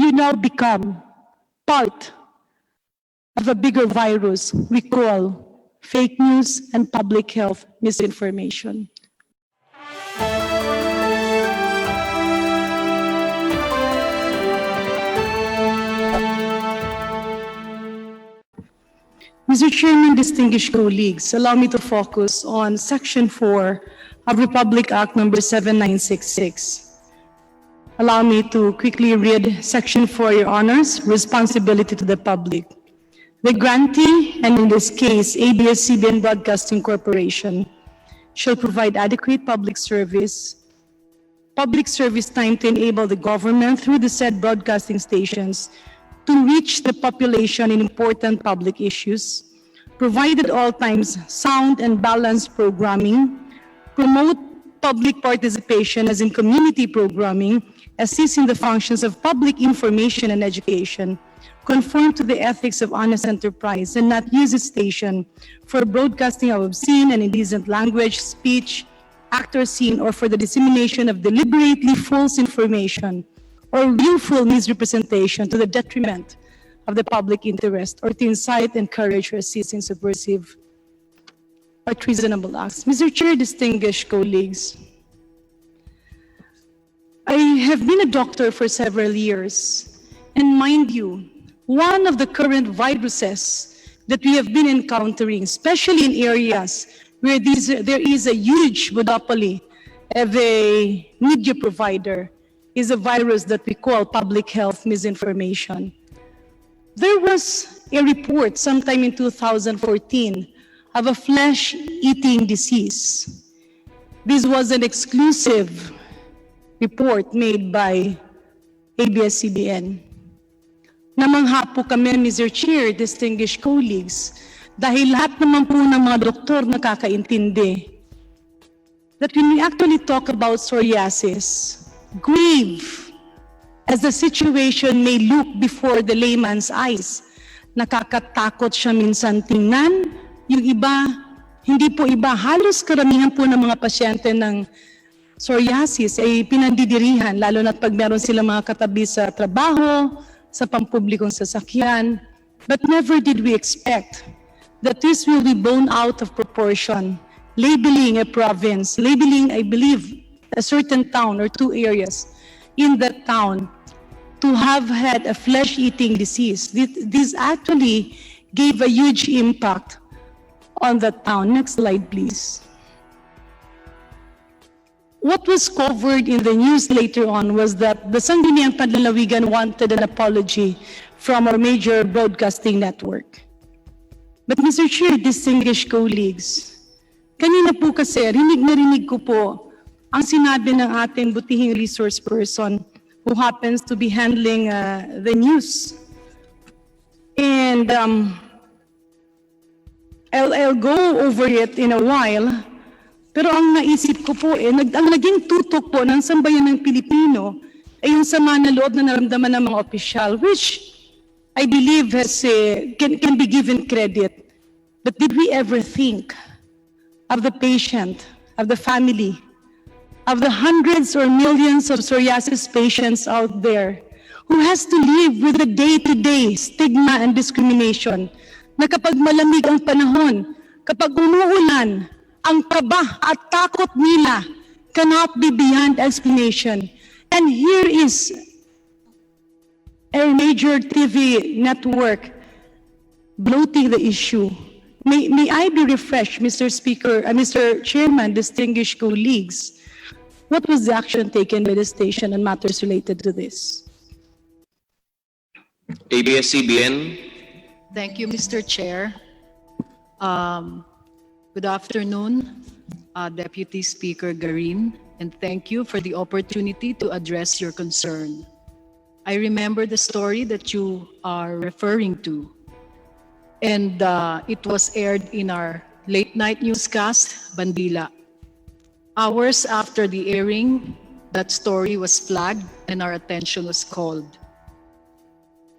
you now become part of a bigger virus we call fake news and public health misinformation. Mr. Chairman, distinguished colleagues, allow me to focus on Section 4 of Republic Act number 7966. Allow me to quickly read Section 4, Your Honors, responsibility to the public. The grantee, and in this case, ABS-CBN Broadcasting Corporation, shall provide adequate public service time to enable the government through the said broadcasting stations to reach the population in important public issues, provide at all times sound and balanced programming, promote public participation as in community programming, assist in the functions of public information and education, conform to the ethics of honest enterprise, and not use its station for broadcasting of obscene and indecent language, speech, act or scene, or for the dissemination of deliberately false information or willful misrepresentation to the detriment of the public interest, or to incite, encourage, or assist in subversive or treasonable acts. Mr. Chair, distinguished colleagues, I have been a doctor for several years, and mind you, one of the current viruses that we have been encountering, especially in areas where there is a huge monopoly of a media provider, is a virus that we call public health misinformation. There was a report sometime in 2014 of a flesh-eating disease. This was an exclusive report made by ABS-CBN. Namangha po kami, Mr. Chair, distinguished colleagues, dahil lahat naman po ng mga doktor nakakaintindi that when we actually talk about psoriasis, grave as the situation may look before the layman's eyes, nakakatakot siya minsan tingnan. Yung iba, hindi po iba, halos karamihan po ng mga pasyente ng psoriasis ay pinandidirihan, lalo na't pag meron silang mga katabi sa trabaho, sa pampublikong sasakyan. But never did we expect that this will be blown out of proportion, labeling a province, labeling, I believe, a certain town or two areas in that town to have had a flesh-eating disease. This actually gave a huge impact on that town. Next slide, please. What was covered in the news later on was that the Sangguniang Panlalawigan wanted an apology from our major broadcasting network. But Mr. Chair, distinguished colleagues, kanina po kasi, rinig na rinig ko po ang sinabi ng ating butihing resource person who happens to be handling the news. And I'll go over it in a while, pero ang naisip ko po, ang naging tutok po ng sambayan ng Pilipino ay yung sama na loob na naramdaman ng mga opisyal, which I believe can be given credit. But did we ever think of the patient, of the family, of the hundreds or millions of psoriasis patients out there who has to live with the day-to-day stigma and discrimination, na kapag malamig ang panahon, kapag umuulan, ang kaba at takot nila cannot be beyond explanation. And here is a major TV network bloating the issue. May I be refreshed, Mr. Speaker, Mr. Chairman, distinguished colleagues, what was the action taken by the station on matters related to this? ABS-CBN. Thank you, Mr. Chair. Good afternoon, Deputy Speaker Garin, and thank you for the opportunity to address your concern. I remember the story that you are referring to, and it was aired in our late-night newscast, Bandila. Hours after the airing, that story was flagged and our attention was called.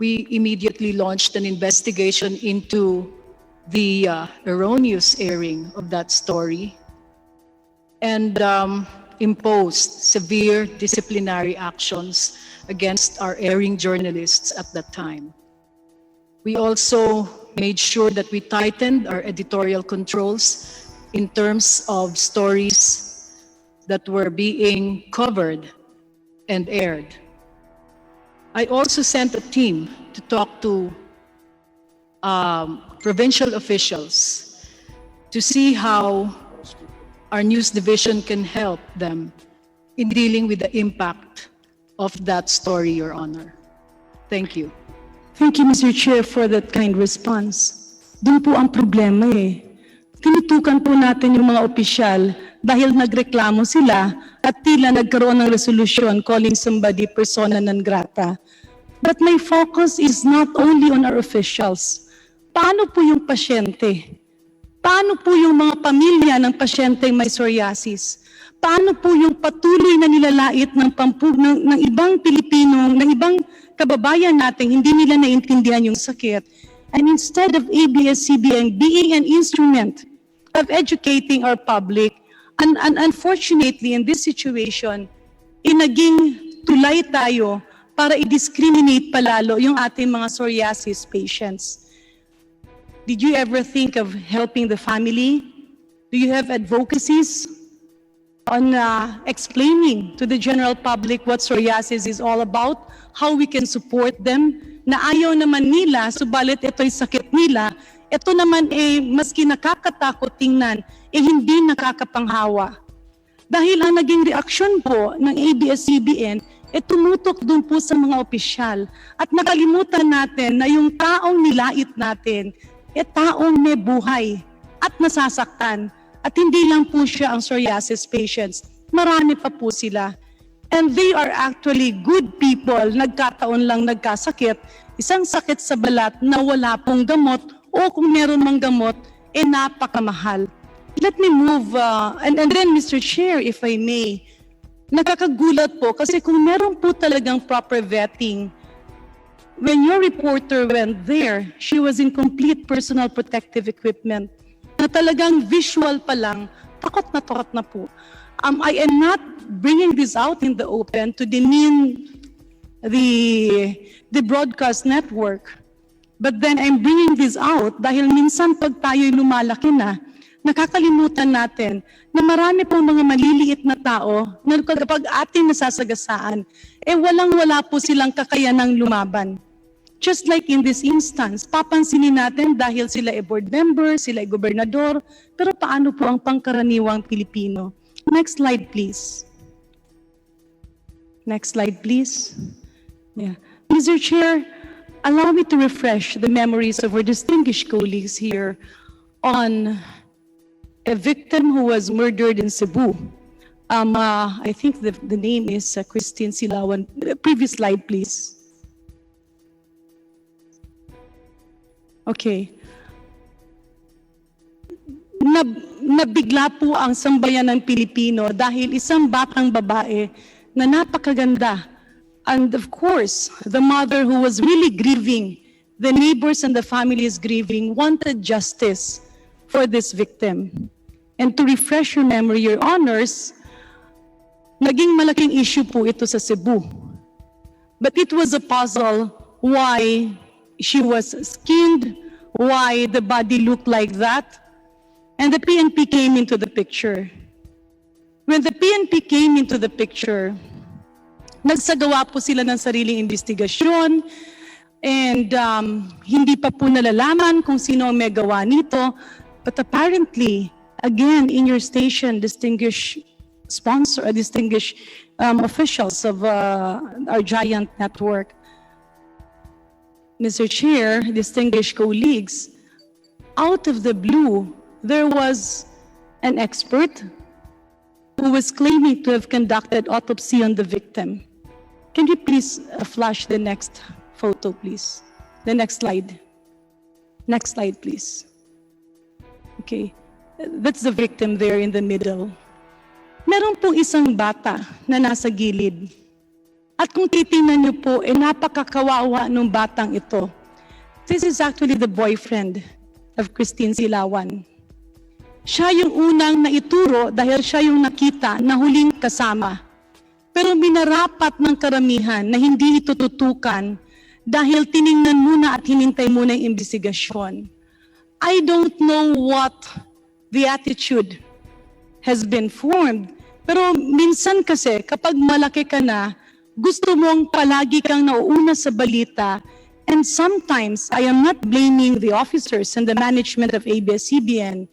We immediately launched an investigation into the erroneous airing of that story. And imposed severe disciplinary actions against our erring journalists at that time. We also made sure that we tightened our editorial controls in terms of stories that were being covered and aired. I also sent a team to talk to provincial officials to see how our news division can help them in dealing with the impact of that story, Your Honor. Thank you. Thank you, Mr. Chair, for that kind response. Doon po ang problema eh. Tinutukan po natin yung mga opisyal dahil nagreklamo sila at tila nagkaroon ng resolusyon calling somebody persona non grata. But my focus is not only on our officials. Paano po yung pasyente? Paano po yung mga pamilya ng pasyenteng may psoriasis? Paano po yung patuloy na nilalait ng ibang Pilipino, ng ibang kababayan natin, hindi nila naintindihan yung sakit? And instead of ABS-CBN being an instrument of educating our public, and unfortunately in this situation, inaging tulay tayo para i-discriminate palalo yung ating mga psoriasis patients. Did you ever think of helping the family? Do you have advocacies on explaining to the general public what psoriasis is all about, how we can support them, na ayaw naman nila, subalit ito'y sakit nila, ito naman maski nakakatakot tingnan, hindi nakakapanghawa. Dahil ang naging reaksyon po ng ABS-CBN, tumutok dun po sa mga opisyal. At nakalimutan natin na yung taong nilait natin, taong may buhay at nasasaktan. At hindi lang po siya ang psoriasis patients. Marami pa po sila. And they are actually good people. Nagkataon lang nagkasakit. Isang sakit sa balat na wala pong gamot o kung meron mang gamot, napakamahal. Let me move, and then Mr. Chair, if I may, nakakagulat po kasi kung meron po talagang proper vetting, when your reporter went there, she was in complete personal protective equipment na talagang visual pa lang, takot na po. I am not bringing this out in the open to demean the broadcast network. But then I'm bringing this out dahil minsan pag tayo'y lumalaki na, nakakalimutan natin na marami pong mga maliliit na tao na kapag ating nasasagasaan, walang-wala po silang kakayanang lumaban. Just like in this instance, papansinin natin dahil sila board member, sila gobernador, pero paano po ang pangkaraniwang Pilipino? Next slide, please. Next slide, please. Yeah. Mr. Chair, allow me to refresh the memories of our distinguished colleagues here on a victim who was murdered in Cebu. I think the name is Christine Silawan. Previous slide, please. Okay. Nabigla po ang sambayan ng Pilipino dahil isang batang babae na napakaganda. And of course, the mother who was really grieving, the neighbors and the families grieving, wanted justice for this victim. And to refresh your memory, Your Honors, naging malaking issue po ito sa Cebu. But it was a puzzle why she was skinned, why the body looked like that. And the PNP came into the picture. When the PNP came into the picture, nagsagawa po sila ng sariling investigasyon and hindi pa po nalalaman kung sino ang may gawa nito. But apparently, again, in your station, distinguished sponsor, distinguished officials of our giant network, Mr. Chair, distinguished colleagues, out of the blue, there was an expert who was claiming to have conducted autopsy on the victim. Can you please flash the next photo, please? The next slide. Next slide, please. Okay, that's the victim there in the middle. Meron pong isang bata na nasa gilid. At kung titingnan niyo po, napakakawawa nung batang ito. This is actually the boyfriend of Christine Silawan. Siya yung unang naituro dahil siya yung nakita na huling kasama. Pero minarapat ng karamihan na hindi ito tutukan dahil tiningnan muna at hinintay muna yung investigasyon. I don't know what the attitude has been formed. Pero minsan kasi kapag malaki ka na, gusto mong palagi kang nauuna sa balita. And sometimes, I am not blaming the officers and the management of ABS-CBN.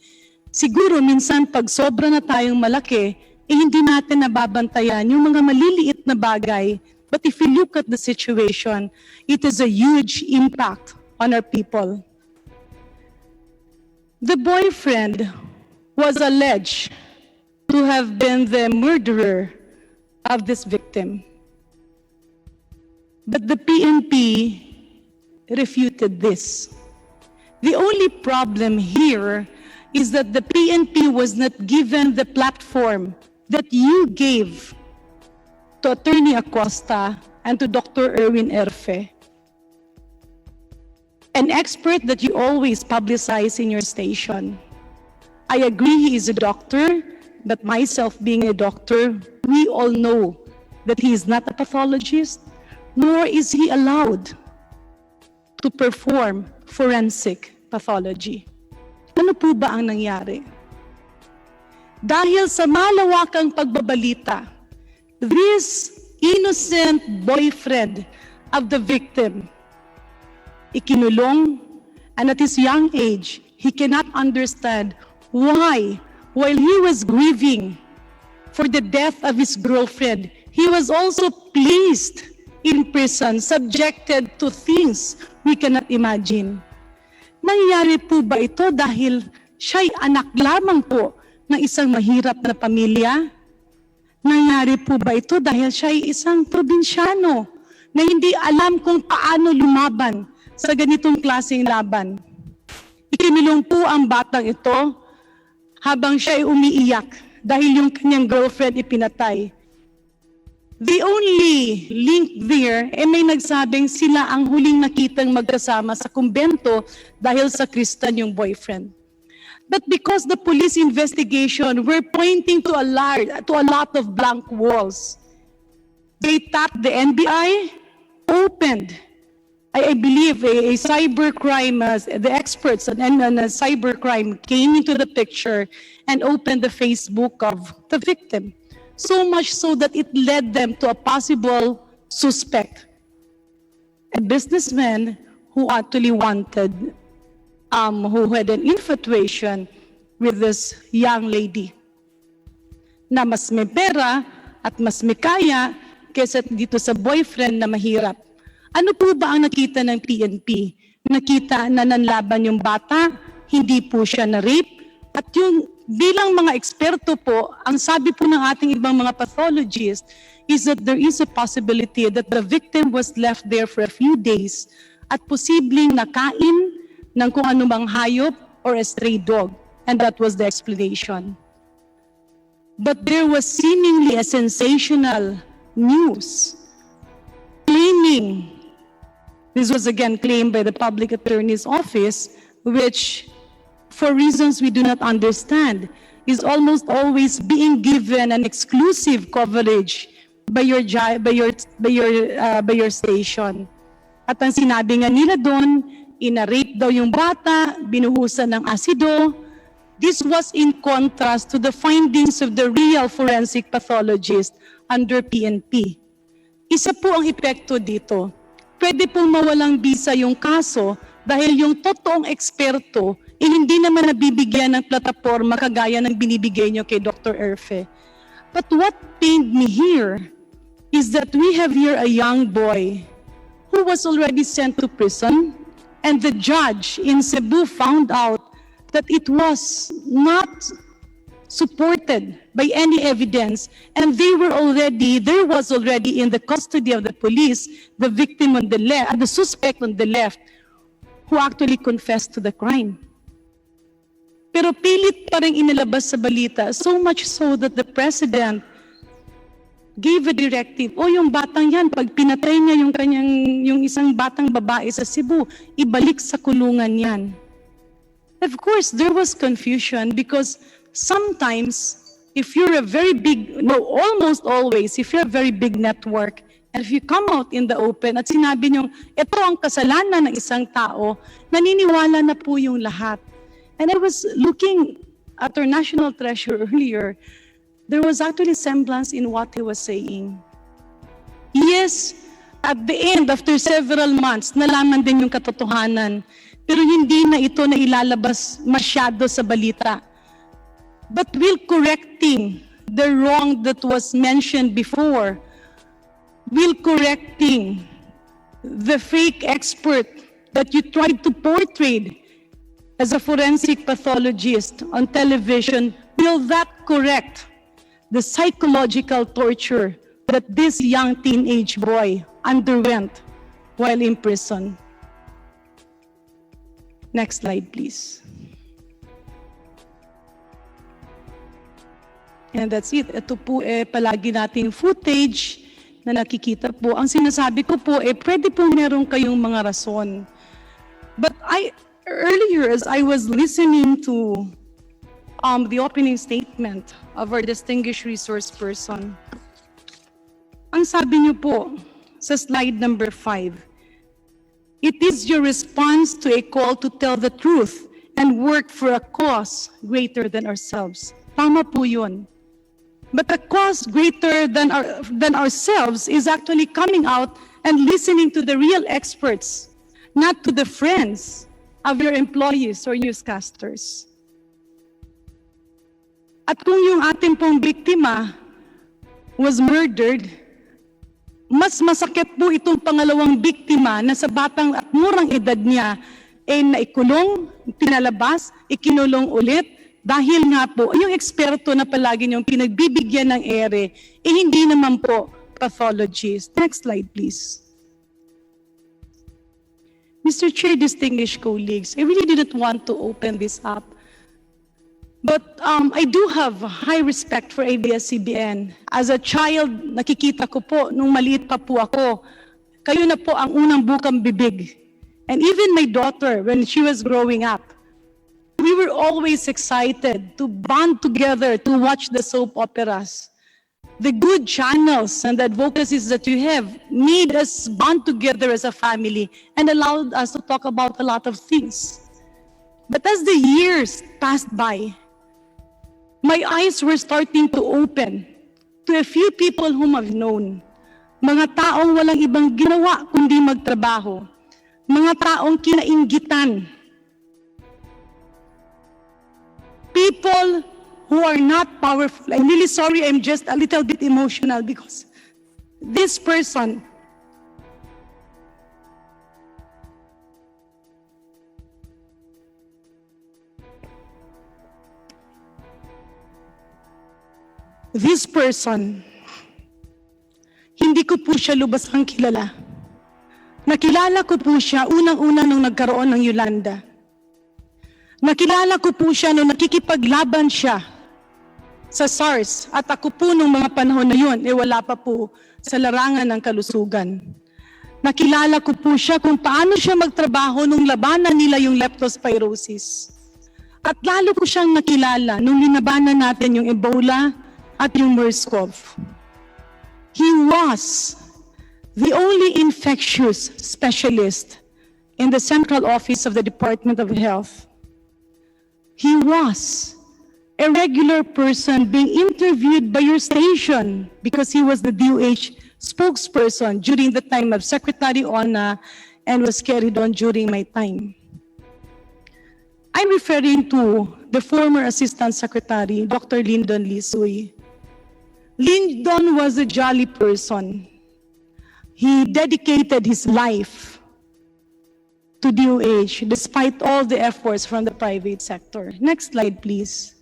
Siguro minsan pag sobra na tayong malaki, hindi natin nababantayan yung mga maliliit na bagay. But if you look at the situation, it is a huge impact on our people. The boyfriend was alleged to have been the murderer of this victim. But the PNP refuted this. The only problem here is that the PNP was not given the platform that you gave to Attorney Acosta and to Dr. Erwin Erfe, an expert that you always publicize in your station. I agree he is a doctor, but myself being a doctor, we all know that he is not a pathologist, nor is he allowed to perform forensic pathology. Ano po ba ang nangyari? Dahil sa malawakang pagbabalita, this innocent boyfriend of the victim, ikinulong, and at his young age, he cannot understand why, while he was grieving for the death of his girlfriend, he was also placed in prison, subjected to things we cannot imagine. Nangyari po ba ito dahil siya'y anak lamang po ng isang mahirap na pamilya? Nangyari po ba ito dahil siya'y isang probinsyano na hindi alam kung paano lumaban sa ganitong klaseng laban? Ikinulong po ang batang ito habang siya'y umiiyak dahil yung kanyang girlfriend ipinatay. The only link there, may nagsabing sila ang huling nakitang magkasama sa kumbento dahil sa Kristan yung boyfriend. But because the police investigation were pointing to a lot of blank walls, they tapped the NBI, opened, I believe, a cybercrime, the experts on cybercrime came into the picture and opened the Facebook of the victim. So much so that it led them to a possible suspect, a businessman who actually wanted, who had an infatuation with this young lady, na mas may pera at mas may kaya kaysa dito sa boyfriend na mahirap. Ano po ba ang nakita ng PNP? Nakita na nanlaban yung bata, hindi po siya na-rape, at yung bilang mga eksperto po, ang sabi po ng ating ibang mga pathologists is that there is a possibility that the victim was left there for a few days at posibleng nakain ng kung anumang hayop or a stray dog. And that was the explanation. But there was seemingly a sensational news claiming, this was again claimed by the public attorney's office, which for reasons we do not understand, is almost always being given an exclusive coverage by your station. At ang sinabi nga nila doon, ina-rape daw yung bata, binuhusan ng asido. This was in contrast to the findings of the real forensic pathologist under PNP. Isa po ang epekto dito. Pwede pong mawalang bisa yung kaso dahil yung totoong eksperto hindi naman nabibigyan ng plataforma kagaya ng binibigay nyo kay Dr. Erfe. But what pained me here is that we have here a young boy who was already sent to prison, and the judge in Cebu found out that it was not supported by any evidence, and there was already in the custody of the police the victim on the left, the suspect on the left, who actually confessed to the crime. Pero pilit pa rin inilabas sa balita, so much so that the president gave a directive, yung batang yan, pag pinatay niya yung isang batang babae sa Cebu, ibalik sa kulungan yan. Of course, there was confusion because sometimes if you're a very big, no, almost always, if you're a very big network, and if you come out in the open at sinabi nyo, ito ang kasalanan ng isang tao, naniniwala na po yung lahat. And I was looking at our national treasurer earlier, there was actually semblance in what he was saying. Yes, at the end, after several months, nalaman din yung katotohanan, pero hindi na ito na ilalabas masyado sa balita. But will correcting the wrong that was mentioned before, will correcting the fake expert that you tried to portray as a forensic pathologist on television, will that correct the psychological torture that this young teenage boy underwent while in prison? Next slide, please. And that's it. Ito po palagi nating footage na nakikita po. Ang sinasabi ko po, pwede po meron kayong mga rason. But earlier, as I was listening to the opening statement of our distinguished resource person, ang sabi niyo po sa slide number 5, it is your response to a call to tell the truth and work for a cause greater than ourselves. Tama po yun. But the cause greater than ourselves is actually coming out and listening to the real experts, not to the friends of your employees or newscasters. At kung yung ating pong biktima was murdered, mas masakit po itong pangalawang biktima na sa batang at murang edad niya naikulong, pinalabas, ikinulong ulit, dahil nga po, yung eksperto na palagi niyong pinagbibigyan ng ere, hindi naman po pathologist. Next slide, please. Mr. Chair, distinguished colleagues, I really didn't want to open this up. But I do have high respect for ABS-CBN. As a child, nakikita ko po, nung maliit pa po ako, kayo na po ang unang bukang bibig. And even my daughter, when she was growing up, we were always excited to band together to watch the soap operas. The good channels and the advocacies that you have made us band together as a family and allowed us to talk about a lot of things. But as the years passed by, my eyes were starting to open to a few people whom I've known. Mga taong walang ibang ginawa kundi magtrabaho. Mga taong kinainggitan. People who are not powerful. I'm really sorry, I'm just a little bit emotional because this person, hindi ko po siya lubasang kilala. Nakilala ko po siya unang-una nung nagkaroon ng Yolanda. Nakilala ko po siya nung nakikipaglaban siya sa SARS at ako po nung mga panahon na yun, wala pa po sa larangan ng kalusugan. Nakilala ko po siya kung paano siya magtrabaho nung labanan nila yung leptospirosis. At lalo ko siyang nakilala nung linabanan natin yung Ebola at yung MERS-CoV. He was the only infectious specialist in the central office of the Department of Health. He was a regular person being interviewed by your station because he was the DOH spokesperson during the time of Secretary Ona and was carried on during my time. I'm referring to the former Assistant Secretary, Dr. Lyndon Lisoy. Lyndon was a jolly person. He dedicated his life to DOH despite all the efforts from the private sector. Next slide, please.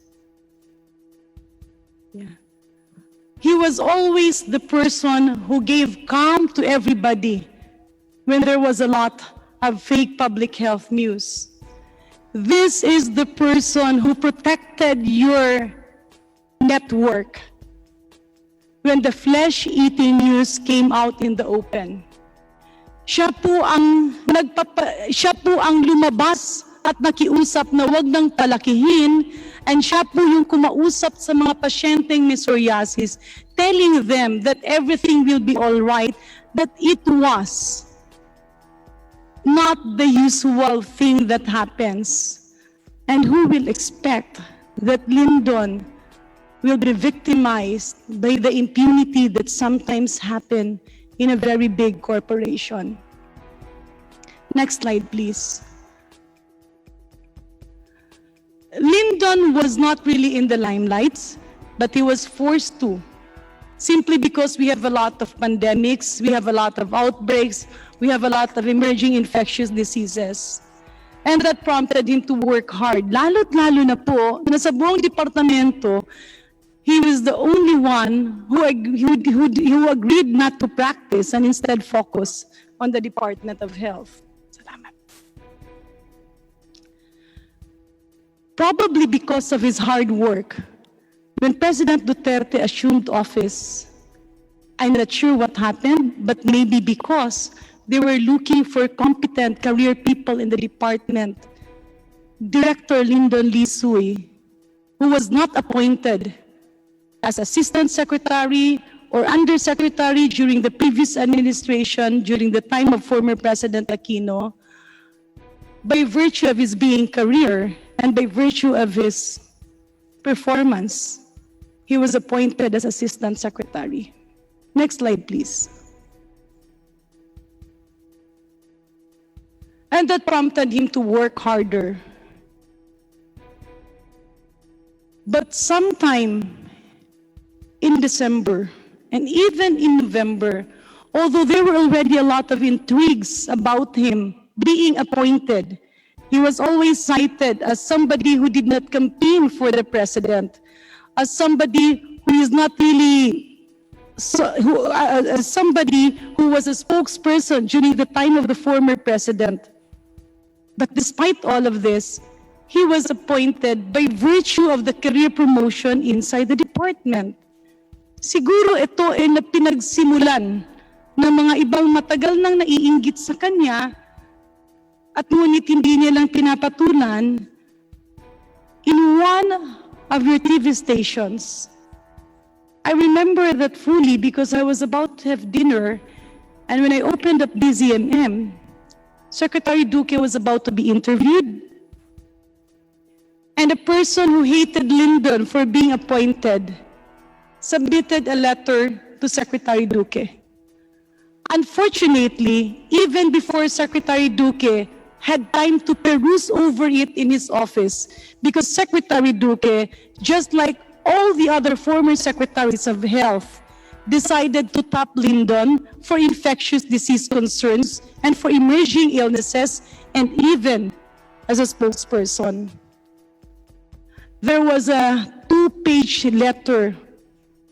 Yeah. He was always the person who gave calm to everybody when there was a lot of fake public health news. This is the person who protected your network when the flesh-eating news came out in the open. Siya po ang lumabas at nakiusap na wag nang palakihin, and siya po yung kumausap sa mga pasyenteng may psoriasis, telling them that everything will be all right, that it was not the usual thing that happens. And who will expect that Lyndon will be victimized by the impunity that sometimes happen in a very big corporation? Next slide, please. Lyndon was not really in the limelight, but he was forced to. Simply because we have a lot of pandemics, we have a lot of outbreaks, we have a lot of emerging infectious diseases. And that prompted him to work hard. Lalo't-lalo na po, na sa buong departamento, he was the only one who agreed not to practice and instead focus on the Department of Health. Salamat. Probably because of his hard work, when President Duterte assumed office, I'm not sure what happened, but maybe because they were looking for competent career people in the department. Director Lyndon Lisui, who was not appointed as Assistant Secretary or Undersecretary during the previous administration, during the time of former President Aquino, by virtue of his being career and by virtue of his performance, he was appointed as Assistant Secretary. Next slide, please. And that prompted him to work harder. But sometime in December and even in November, although there were already a lot of intrigues about him being appointed, he was always cited as somebody who did not campaign for the president, as somebody who is not really as somebody who was a spokesperson during the time of the former president. But despite all of this, he was appointed by virtue of the career promotion inside the department. Siguro ito ay na pinagsimulan ng mga ibang matagal nang naiinggit sa kanya at ngunit hindi nilang pinapatulan in one of your TV stations. I remember that fully because I was about to have dinner, and when I opened up DZMM, Secretary Duque was about to be interviewed, and a person who hated Lyndon for being appointed submitted a letter to Secretary Duque. Unfortunately, even before Secretary Duque had time to peruse over it in his office, because Secretary Duque, just like all the other former secretaries of health, decided to tap Lyndon for infectious disease concerns and for emerging illnesses, and even as a spokesperson. There was a 2-page letter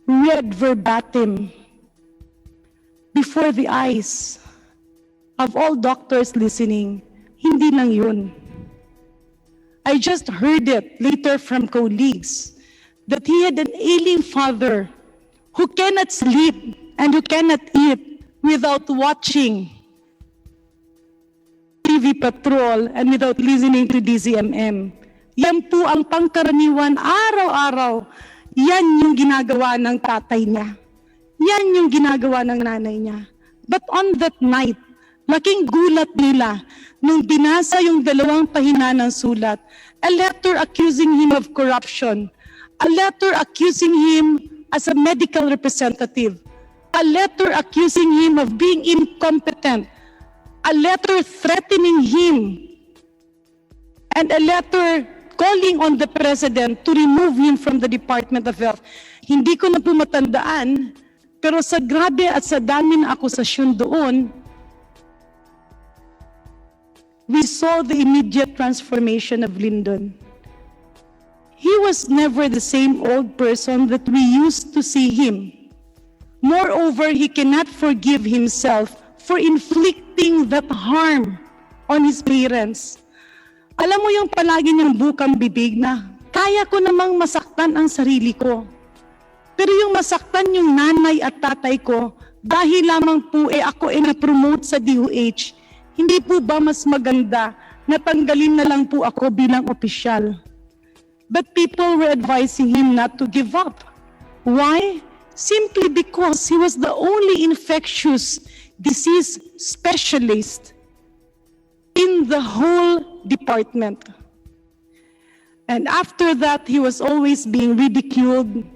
read verbatim before the eyes of all doctors listening. Hindi lang yun. I just heard it later from colleagues that he had an ailing father who cannot sleep and who cannot eat without watching TV Patrol and without listening to DZMM. Yan po ang pangkaraniwan araw-araw. Yan yung ginagawa ng tatay niya. Yan yung ginagawa ng nanay niya. But on that night, laking gulat nila nung binasa yung 2 pahina ng sulat, a letter accusing him of corruption, a letter accusing him as a medical representative, a letter accusing him of being incompetent, a letter threatening him, and a letter calling on the President to remove him from the Department of Health. Hindi ko na po matandaan, pero sa grabe at sa dami na akusasyon doon, we saw the immediate transformation of Lyndon. He was never the same old person that we used to see him. Moreover, he cannot forgive himself for inflicting that harm on his parents. Alam mo yung palagi niyang bukang bibig na, kaya ko namang masaktan ang sarili ko. Pero yung masaktan yung nanay at tatay ko, dahil lamang po ako na-promote sa DOH, hindi po ba mas maganda natanggalin na lang po ako bilang opisyal. But people were advising him not to give up. Why? Simply because he was the only infectious disease specialist in the whole department. And after that, he was always being ridiculed.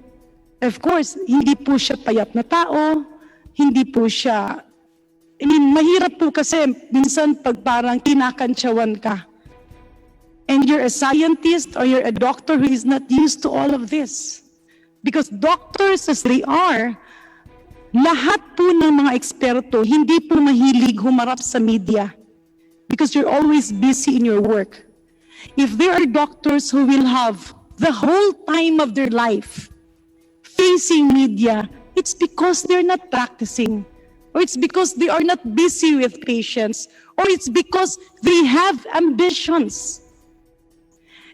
Of course, hindi po siya payat na tao, hindi po siya, mahirap po kasi minsan pag parang kinakantsawan ka. And you're a scientist or you're a doctor who is not used to all of this. Because doctors as they are, lahat po ng mga eksperto, hindi po mahilig humarap sa media. Because you're always busy in your work. If there are doctors who will have the whole time of their life facing media, it's because they're not practicing, or it's because they are not busy with patients, or it's because they have ambitions.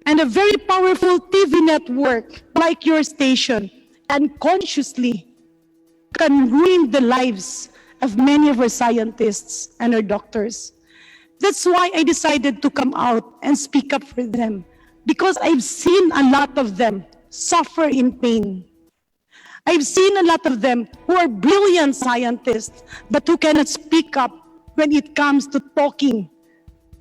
And a very powerful TV network like your station unconsciously can ruin the lives of many of our scientists and our doctors. That's why I decided to come out and speak up for them, because I've seen a lot of them suffer in pain. I've seen a lot of them who are brilliant scientists, but who cannot speak up when it comes to talking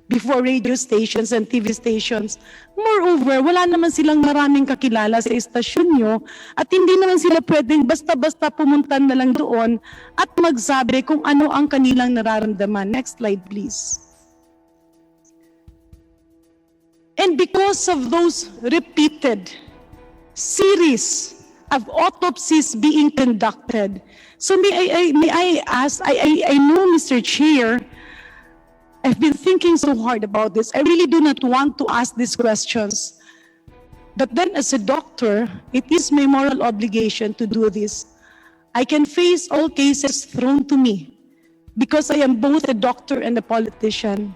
before radio stations and TV stations. Moreover, wala naman silang maraming kakilala sa istasyon nyo at hindi naman sila pwedeng basta-basta pumunta na lang doon at magsabi kung ano ang kanilang nararamdaman. Next slide, please. And because of those repeated series of autopsies being conducted, so may I ask, I know, Mr. Chair, I've been thinking so hard about this. I really do not want to ask these questions. But then as a doctor, it is my moral obligation to do this. I can face all cases thrown to me because I am both a doctor and a politician.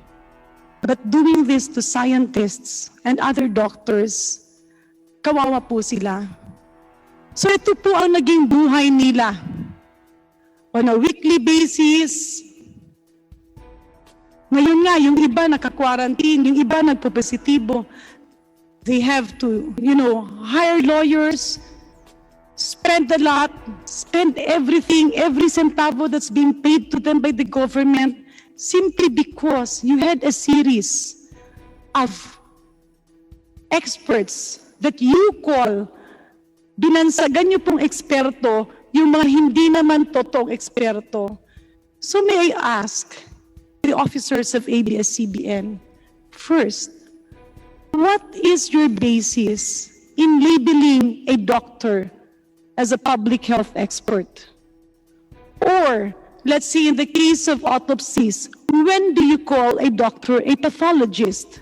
But doing this to scientists and other doctors, kawawa po sila. So ito po ang naging buhay nila. On a weekly basis, ngayon nga, yung iba naka-quarantine, yung iba nagpo-positibo. They have to, hire lawyers, spend a lot, spend everything, every centavo that's being paid to them by the government, simply because you had a series of experts that you call, binansagan niyo pong eksperto, yung mga hindi naman totoong eksperto. So may I ask the officers of ABS-CBN, first, what is your basis in labeling a doctor as a public health expert? Or, let's say in the case of autopsies, when do you call a doctor a pathologist?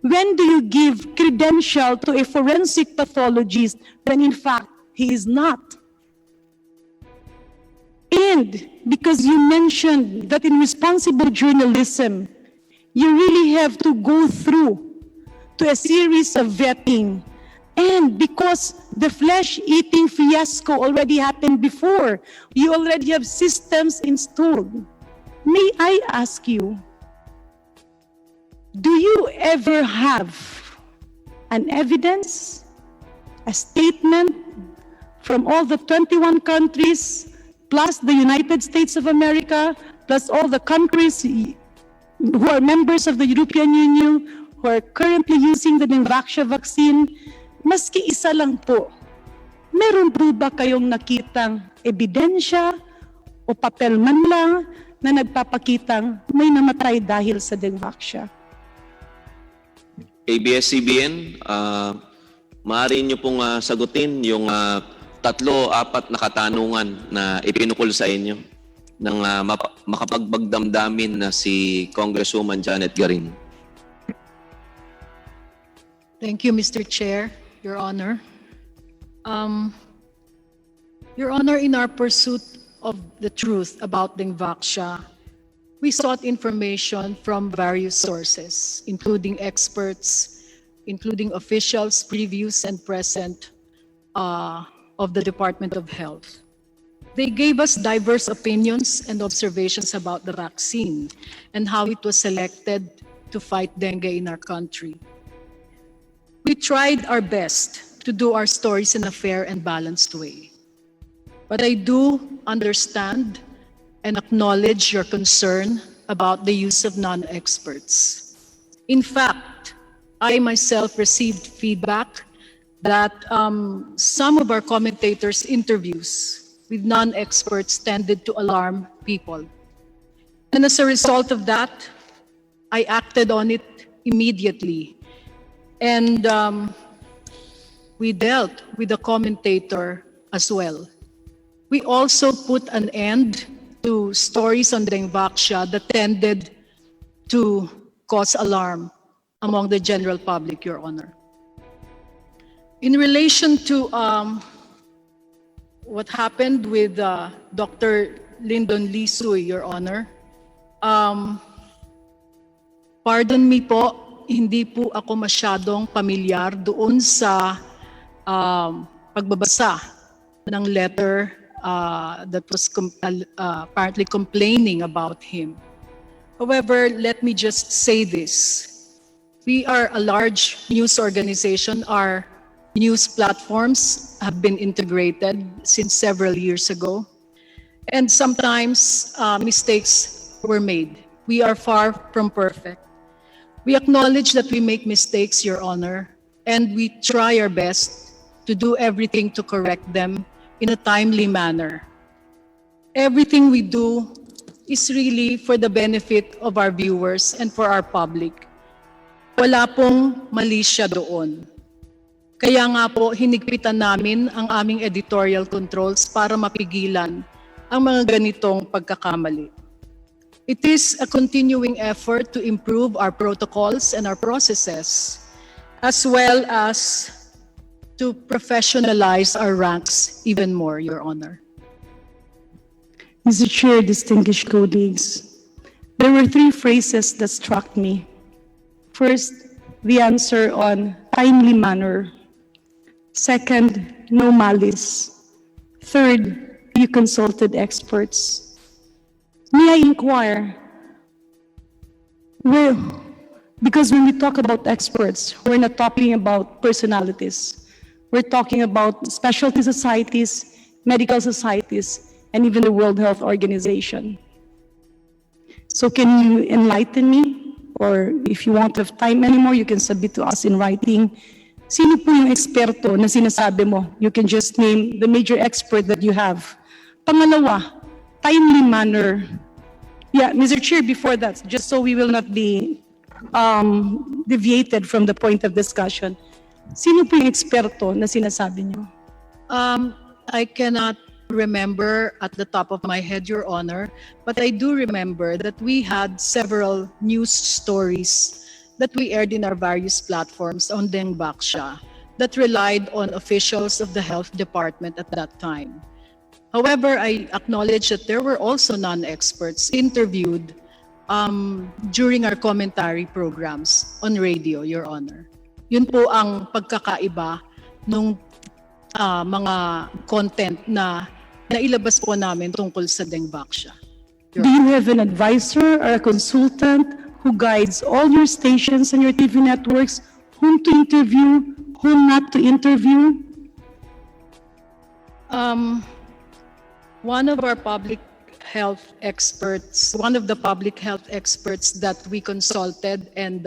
When do you give credential to a forensic pathologist when in fact he is not? And because you mentioned that in responsible journalism, you really have to go through to a series of vetting. And because the flesh-eating fiasco already happened before, you already have systems installed. May I ask you, do you ever have an evidence, a statement from all the 21 countries, plus the United States of America, plus all the countries who are members of the European Union, who are currently using the Dengvaxia vaccine, maski isa lang po, meron po ba kayong nakitang ebidensya o papel man lang na nagpapakitang may namatay dahil sa Dengvaxia? ABS-CBN, maaari niyo pong sagutin yung 3-4 na katanungan na ipinukol sa inyo ng makapagbagdamdamin na si Congresswoman Janette Garin. Thank you, Mr. Chair, Your Honor. Your Honor, in our pursuit of the truth about Dengvaxia, we sought information from various sources, including experts, including officials, previous and present, of the Department of Health. They gave us diverse opinions and observations about the vaccine and how it was selected to fight dengue in our country. We tried our best to do our stories in a fair and balanced way. But I do understand and acknowledge your concern about the use of non-experts. In fact, I myself received feedback that some of our commentators' interviews with non-experts tended to alarm people. And as a result of that, I acted on it immediately. And we dealt with the commentator as well. We also put an end to stories on Dengvaksha that tended to cause alarm among the general public, Your Honor. In relation to what happened with Dr. Lyndon Lisuy, Your Honor, pardon me po, hindi po ako masyadong pamilyar doon sa pagbabasa ng letter that was apparently complaining about him. However, let me just say this. We are a large news organization. Our news platforms have been integrated since several years ago. And sometimes mistakes were made. We are far from perfect. We acknowledge that we make mistakes, Your Honor, and we try our best to do everything to correct them in a timely manner. Everything we do is really for the benefit of our viewers and for our public. Wala pong mali siya doon. Kaya nga po, hinigpitan namin ang aming editorial controls para mapigilan ang mga ganitong pagkakamali. It is a continuing effort to improve our protocols and our processes, as well as to professionalize our ranks even more, Your Honor. Mr. Chair, distinguished colleagues, there were three phrases that struck me. First, the answer on timely manner. Second, no malice. Third, you consulted experts. May I inquire, well, because when we talk about experts, we're not talking about personalities. We're talking about specialty societies, medical societies, and even the World Health Organization. So can you enlighten me? Or if you won't have time anymore, you can submit to us in writing. Sino po yung eksperto na sinasabi mo? You can just name the major expert that you have. Pangalawa, timely manner. Yeah, Mr. Chair, before that, just so we will not be deviated from the point of discussion, sino po yung eksperto na sinasabi niyo? I cannot remember at the top of my head, Your Honor, but I do remember that we had several news stories that we aired in our various platforms on Dengvaksha that relied on officials of the health department at that time. However, I acknowledge that there were also non-experts interviewed during our commentary programs on radio, Your Honor. Yun po ang pagkakaiba nung mga content na nailabas po namin tungkol sa Dengvaksha. Do you have an advisor or a consultant who guides all your stations and your TV networks whom to interview, whom not to interview? One of our public health experts, one of the public health experts that we consulted and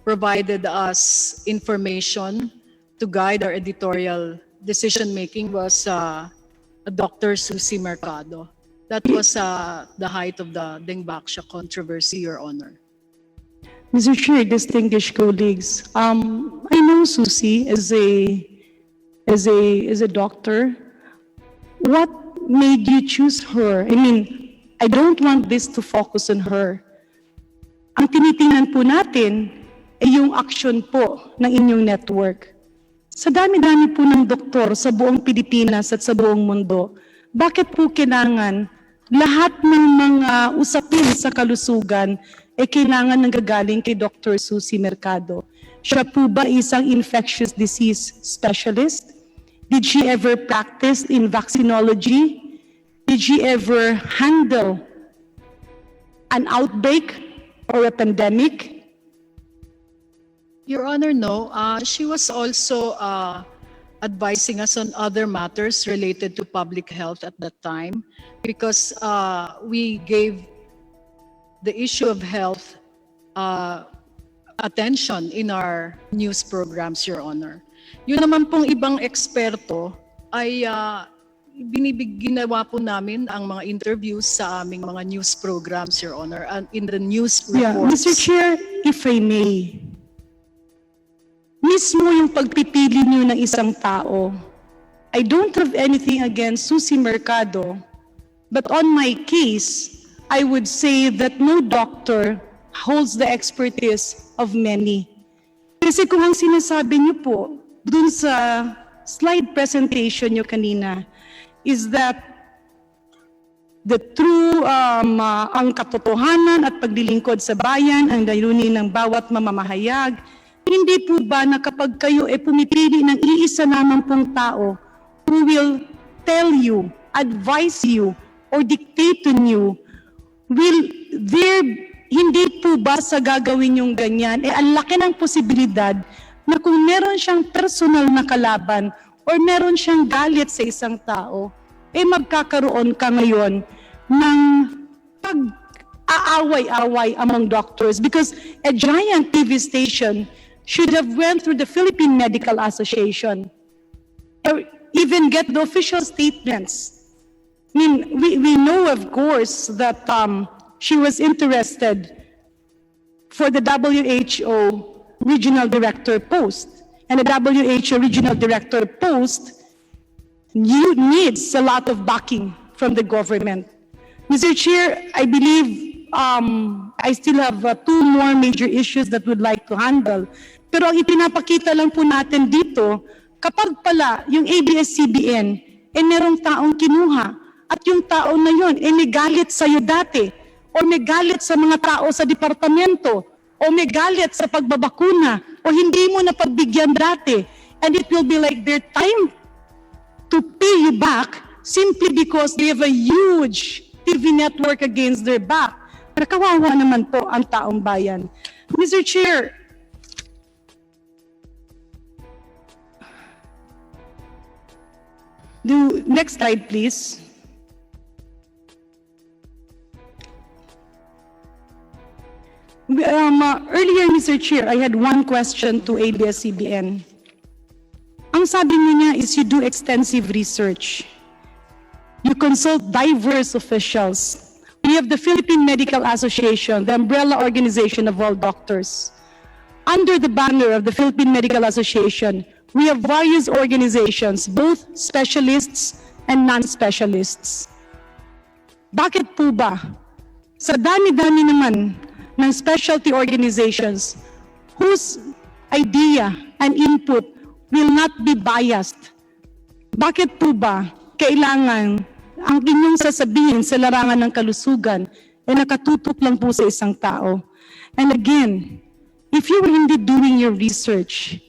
provided us information to guide our editorial decision-making was Dr. Susie Mercado. That was the height of the Dengvaksha controversy, Your Honor. Mr. Chair, distinguished colleagues, I know Susie as a doctor. What made you choose her? I mean, I don't want this to focus on her. Ang tinitingnan po natin ay yung action po ng inyong network. Sa dami-dami po ng doktor sa buong Pilipinas at sa buong mundo, bakit po kailangan lahat ng mga usapin sa kalusugan ay kailangan nanggagaling kay Dr. Susie Mercado? Siya po ba isang infectious disease specialist? Did she ever practice in vaccinology? Did she ever handle an outbreak or a pandemic? Your Honor, no. She was also advising us on other matters related to public health at that time because we gave the issue of health attention in our news programs, Your Honor. Yun naman pong ibang eksperto ay ginawa po namin ang mga interviews sa aming mga news programs, Your Honor, and in the news Yeah, reports. Mr. Chair, if I may, mismo yung pagpipili niyo ng isang tao, I don't have anything against Susie Mercado, but on my case, I would say that no doctor holds the expertise of many. Kasi kung ang sinasabi niyo po, dun sa slide presentation niyo kanina, is that the true, ang katotohanan at paglilingkod sa bayan, ang layunin ng bawat mamamahayag. Hindi po ba na kapag kayo pumipili ng iisa lamang pong tao who will tell you, advise you, or dictate to you, hindi po ba sa gagawin yung ganyan, ang laki ng posibilidad na kung meron siyang personal na kalaban or meron siyang galit sa isang tao, magkakaroon ka ngayon ng pag-aaway-away among doctors because a giant TV station should have went through the Philippine Medical Association or even get the official statements. I mean, we know, of course, that she was interested for the WHO regional director post. And the WHO regional director post needs a lot of backing from the government. Mr. Chair, I believe I still have two more major issues that we'd like to handle. Pero ang ipinapakita lang po natin dito, kapag pala yung ABS-CBN, merong taong kinuha, at yung tao na yun, may galit sa'yo dati, o may galit sa mga tao sa departamento, o may galit sa pagbabakuna, o hindi mo na pagbigyan dati, and it will be like their time to pay you back simply because they have a huge TV network against their back. Pero kawawa naman po ang taong bayan. Mr. Chair, next slide, please. Earlier, Mr. Chair, I had one question to ABS-CBN. Ang sabi niya is you do extensive research. You consult diverse officials. We have the Philippine Medical Association, the umbrella organization of all doctors. Under the banner of the Philippine Medical Association, we have various organizations, both specialists and non-specialists. Bakit po ba? Sa dami-dami naman ng specialty organizations whose idea and input will not be biased. Bakit po ba kailangan ang inyong sasabihin sa larangan ng kalusugan nakatutok lang po sa isang tao? And again, if you were indeed doing your research,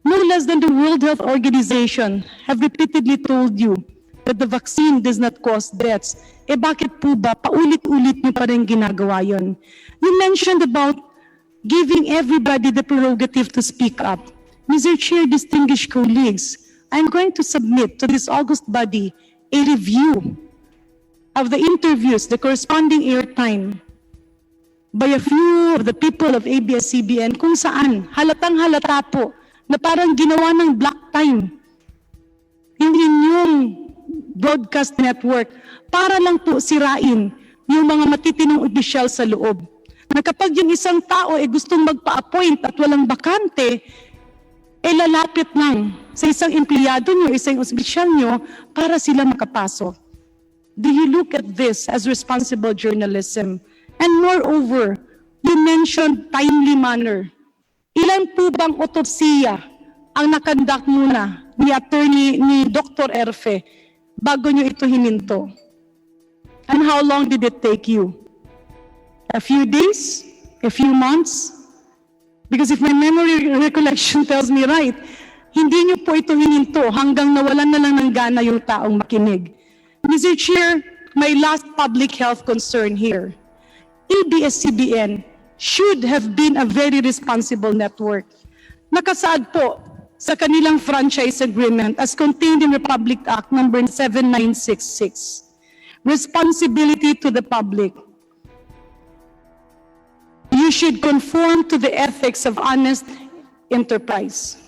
no less than the World Health Organization have repeatedly told you that the vaccine does not cause deaths. Bakit po ba paulit-ulit niyo pa rin ginagawa yun? You mentioned about giving everybody the prerogative to speak up. Mr. Chair, distinguished colleagues, I'm going to submit to this august body a review of the interviews, the corresponding airtime by a few of the people of ABS-CBN kung saan halatang halata po na parang ginawa ng black time yung inyong broadcast network para lang po sirain yung mga matitinong opisyal sa loob. Na kapag yung isang tao gustong magpa-appoint at walang bakante, lalapit lang sa isang empleyado nyo, isang opisyal nyo para sila makapasok. Do you look at this as responsible journalism? And moreover, you mentioned timely manner. Ilan po bang otopsiya ang nakandak muna ni Dr. Erfe bago nyo ito hininto? And how long did it take you? A few days? A few months? Because if my memory recollection tells me right, hindi nyo po ito hininto hanggang nawalan na lang ng gana yung taong makinig. Mr. Chair, my last public health concern here. ABS-CBN should have been a very responsible network. Nakasaad po sa kanilang franchise agreement as contained in Republic Act number 7966. Responsibility to the public. You should conform to the ethics of honest enterprise.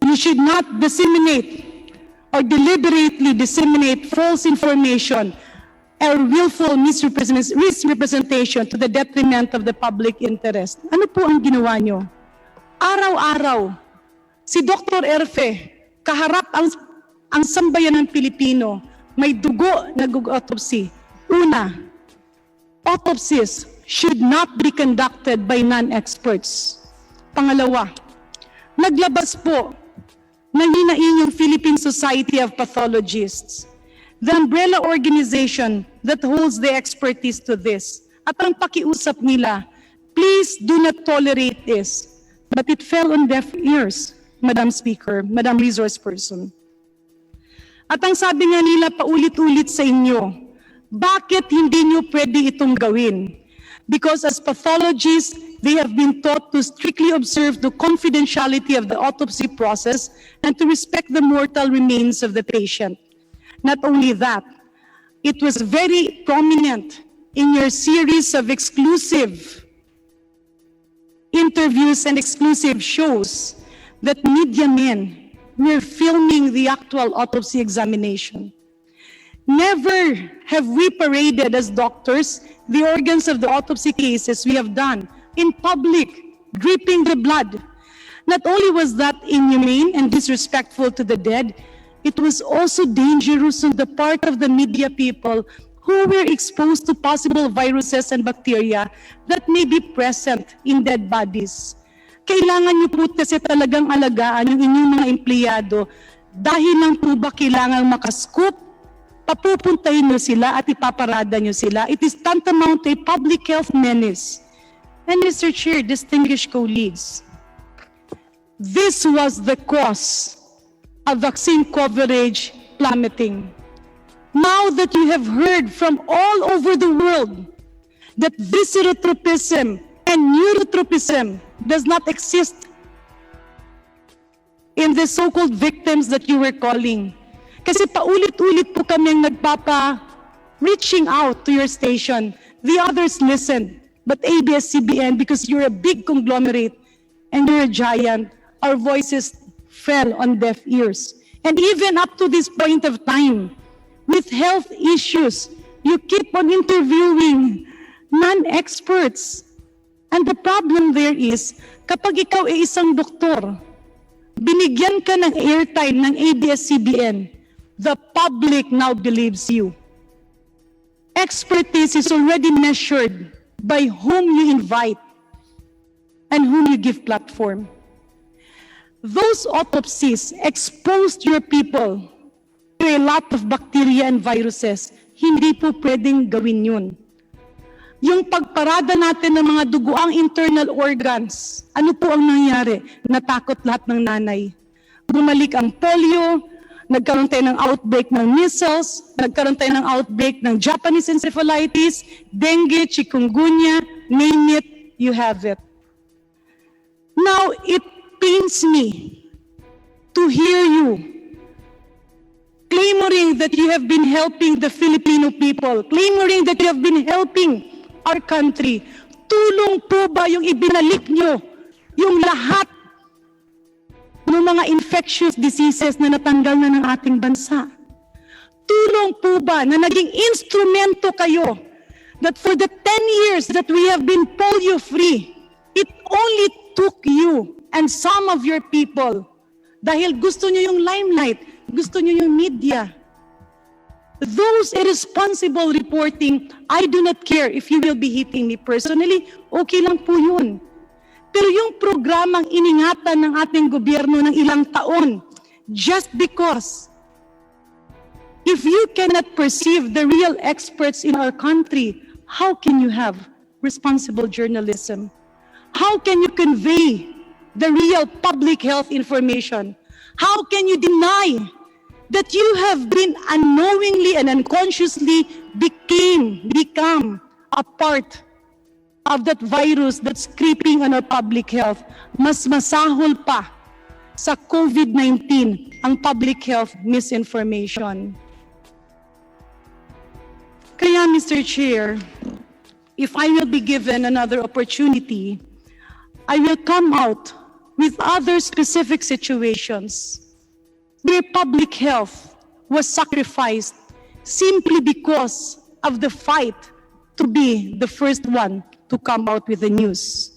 You should not disseminate or deliberately disseminate false information or willful misrepresentation to the detriment of the public interest. Ano po ang ginawa nyo? Araw-araw, si Dr. Erfe, kaharap ang sambayan ng Pilipino, may dugo na autopsy. Una, autopsies should not be conducted by non-experts. Pangalawa, naglabas po ng hinaing yung Philippine Society of Pathologists, the umbrella organization that holds the expertise to this. At ang pakiusap nila, please do not tolerate this. But it fell on deaf ears, Madam Speaker, Madam Resource Person. At ang sabi nga nila paulit-ulit sa inyo, bakit hindi nyo pwede itong gawin? Because as pathologists, they have been taught to strictly observe the confidentiality of the autopsy process and to respect the mortal remains of the patient. Not only that, it was very prominent in your series of exclusive interviews and exclusive shows that media men were filming the actual autopsy examination. Never have we paraded as doctors the organs of the autopsy cases we have done in public, dripping the blood. Not only was that inhumane and disrespectful to the dead, it was also dangerous on the part of the media people who were exposed to possible viruses and bacteria that may be present in dead bodies. Kailangan niyo po kasi talagang alagaan yung inyong mga empleyado dahil lang po ba kailangang makascoop, papupuntahin niyo sila at ipaparada niyo sila. It is tantamount to a public health menace. And Mr. Chair, distinguished colleagues, this was the cause of vaccine coverage plummeting. Now that you have heard from all over the world that viscerotropism and neurotropism does not exist in the so-called victims that you were calling. Kasi paulit-ulit po kami reaching out to your station. The others listened, but ABS-CBN, because you're a big conglomerate and you're a giant, our voices fell on deaf ears. And even up to this point of time, with health issues, you keep on interviewing non-experts. And the problem there is, kapag ikaw ay isang doktor, binigyan ka ng airtime ng ABS-CBN, the public now believes you. Expertise is already measured by whom you invite and whom you give platform. Those autopsies exposed your people to a lot of bacteria and viruses. Hindi po pwedeng gawin yun. Yung pagparada natin ng mga duguang internal organs, ano po ang nangyari? Natakot lahat ng nanay. Bumalik ang polio, nagkaroon tayo ng outbreak ng measles, nagkaroon tayo ng outbreak ng Japanese encephalitis, dengue, chikungunya, name it, you have it. Now, it pains me to hear you clamoring that you have been helping the Filipino people, clamoring that you have been helping our country. Tulong po ba yung ibinalik nyo yung lahat ng mga infectious diseases na natanggal na ng ating bansa? Tulong po ba na naging instrumento kayo that for the 10 years that we have been polio-free, it only took you and some of your people dahil gusto nyo yung limelight, gusto nyo yung media. Those irresponsible reporting, I do not care if you will be hitting me personally, okay lang po yun. Pero yung programang iningatan ng ating gobyerno ng ilang taon, just because if you cannot perceive the real experts in our country, how can you have responsible journalism? How can you convey the real public health information? How can you deny that you have been unknowingly and unconsciously become a part of that virus that's creeping on our public health? Mas masahol pa sa COVID-19 ang public health misinformation. Kaya, Mr. Chair, if I will be given another opportunity, I will come out with other specific situations where public health was sacrificed simply because of the fight to be the first one to come out with the news.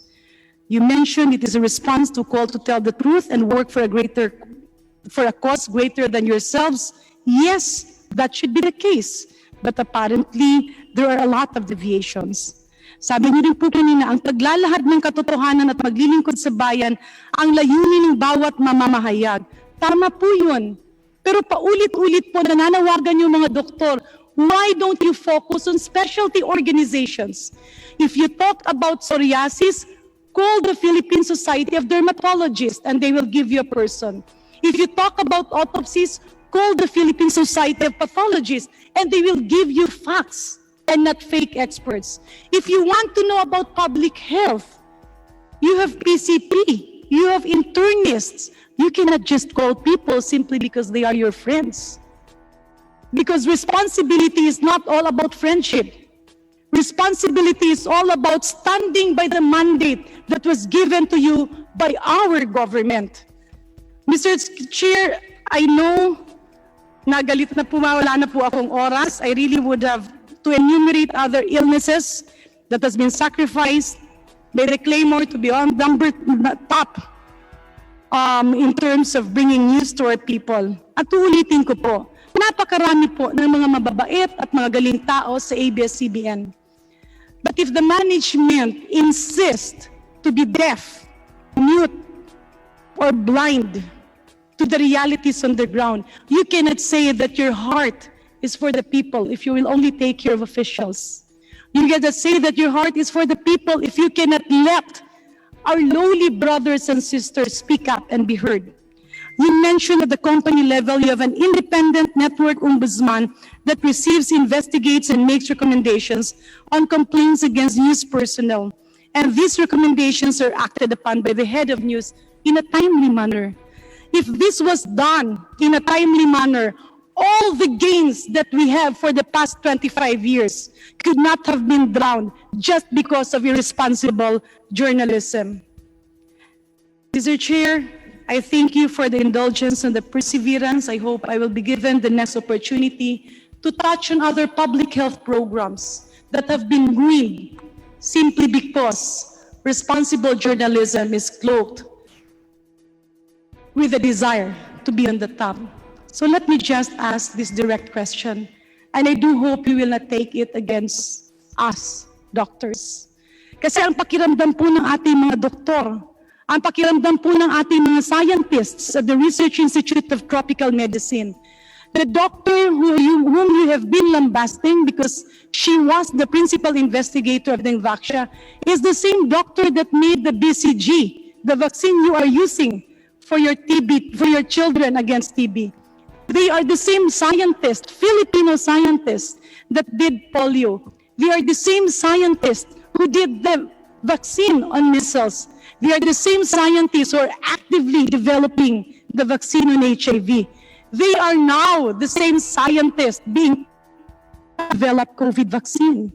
You mentioned it is a response to call to tell the truth and work for a cause greater than yourselves. Yes, that should be the case. But apparently, there are a lot of deviations. Sabi niyo rin po kanina, ang paglalahad ng katotohanan at maglilingkod sa bayan ang layunin ng bawat mamamahayag. Tama po yun. Pero paulit-ulit po nananawagan yung mga doktor, why don't you focus on specialty organizations? If you talk about psoriasis, call the Philippine Society of Dermatologists and they will give you a person. If you talk about autopsies, call the Philippine Society of Pathologists and they will give you facts and not fake experts. If you want to know about public health, you have PCP, you have internists. You cannot just call people simply because they are your friends. Because responsibility is not all about friendship. Responsibility is all about standing by the mandate that was given to you by our government. Mr. Chair, I know nagalit na po, wala na po akong oras. I really would have to enumerate other illnesses that has been sacrificed by the claimor to be on top in terms of bringing news to our people. At uulitin ko po, napakarami po ng mga mababait at mga galing tao sa ABS-CBN. But if the management insists to be deaf, mute, or blind to the realities on the ground, you cannot say that your heart is for the people if you will only take care of officials. You cannot say that your heart is for the people if you cannot let our lowly brothers and sisters speak up and be heard. You mentioned at the company level, you have an independent network ombudsman that receives, investigates, and makes recommendations on complaints against news personnel. And these recommendations are acted upon by the head of news in a timely manner. If this was done in a timely manner, all the gains that we have for the past 25 years could not have been drowned just because of irresponsible journalism. Mr. Chair, I thank you for the indulgence and the perseverance. I hope I will be given the next opportunity to touch on other public health programs that have been ruined simply because responsible journalism is cloaked with a desire to be on the top. So let me just ask this direct question, and I do hope you will not take it against us, doctors. Kasi ang pakiramdam po ng ating mga doktor, ang pakiramdam po ng ating mga scientists at the Research Institute of Tropical Medicine, the doctor whom you have been lambasting because she was the principal investigator of the Vaxia is the same doctor that made the BCG, the vaccine you are using for your TB, for your children against TB. They are the same scientists, Filipino scientists that did polio. They are the same scientists who did the vaccine on measles. They are the same scientists who are actively developing the vaccine on HIV. They are now the same scientists being develop COVID vaccine.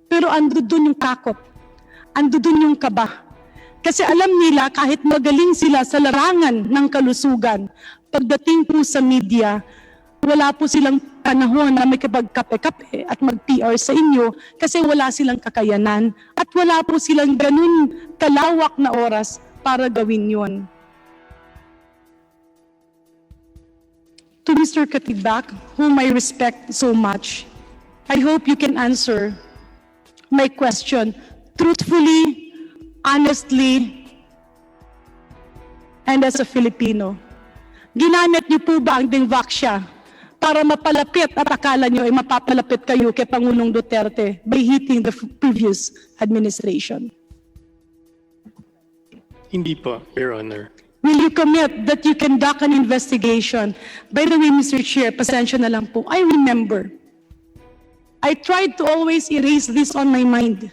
Pero ando dun yung takot, ando dun yung kaba. Kasi alam nila kahit magaling sila sa larangan ng kalusugan, pagdating po sa media, wala po silang panahon na may kapag-kape-kape at mag-PR sa inyo kasi wala silang kakayanan at wala po silang ganun kalawak na oras para gawin yon. To Mr. Katigbak, whom I respect so much, I hope you can answer my question truthfully, honestly, and as a Filipino. Ginamit niyo po ba ang Vaxia para mapalapit at akala niyo ay mapapalapit kayo kay Pangulong Duterte by hitting the previous administration? Hindi po, Your Honor. Will you commit that you conduct an investigation? By the way, Mr. Chair, pasensya na lang po. I remember, I tried to always erase this on my mind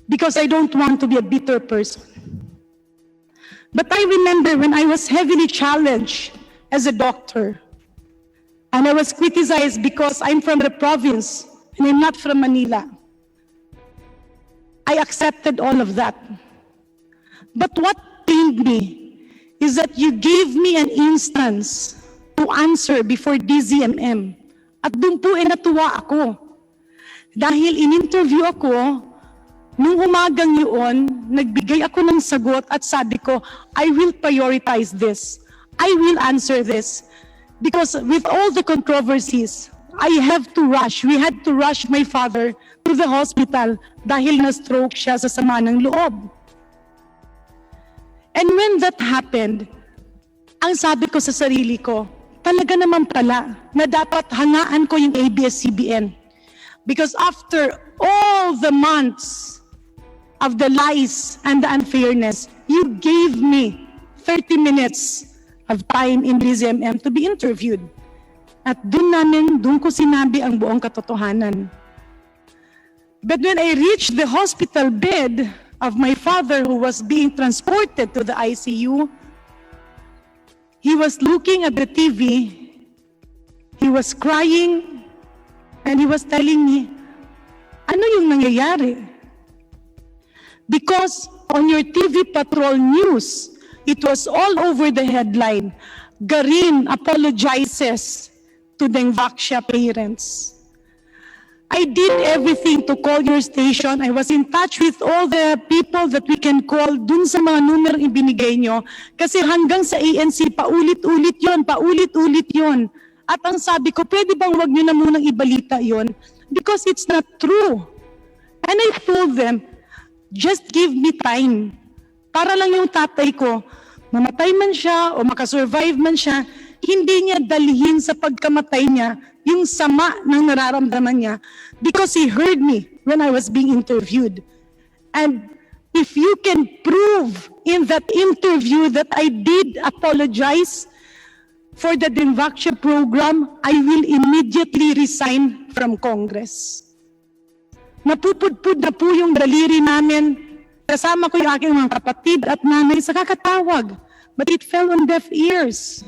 because I don't want to be a bitter person. But I remember when I was heavily challenged as a doctor, and I was criticized because I'm from the province and I'm not from Manila. I accepted all of that. But what pained me is that you gave me an instance to answer before DZMM. At doon po natuwa ako. Dahil in-interview ako, nung umagang yun, nagbigay ako ng sagot at sabi ko, I will prioritize this. I will answer this. Because with all the controversies, I have to rush. We had to rush my father to the hospital dahil na-stroke siya sa sama ng loob. And when that happened, ang sabi ko sa sarili ko, talaga naman pala na dapat hangaan ko yung ABS-CBN. Because after all the months of the lies and the unfairness, you gave me 30 minutes of time in DZMM to be interviewed. At doon ko sinabi ang buong katotohanan. But when I reached the hospital bed of my father who was being transported to the ICU, he was looking at the TV, he was crying, and he was telling me, ano yung nangyayari? Because on your TV Patrol news, it was all over the headline, Garin apologizes to Dengvaksha parents. I did everything to call your station. I was in touch with all the people that we can call dun sa mga numero ibinigay nyo. Kasi hanggang sa ANC, paulit-ulit yon. At ang sabi ko, pwede bang wag nyo na munang ibalita yon? Because it's not true. And I told them, just give me time. Para lang yung tatay ko, mamatay man siya o makasurvive man siya, hindi niya dalhin sa pagkamatay niya yung sama ng nararamdaman niya because he heard me when I was being interviewed. And if you can prove in that interview that I did apologize for the Dengvaksha program, I will immediately resign from Congress. Napupudpud na po yung daliri namin. Kasama ko yung aking mga kapatid at nanay sa kakatawag. But it fell on deaf ears.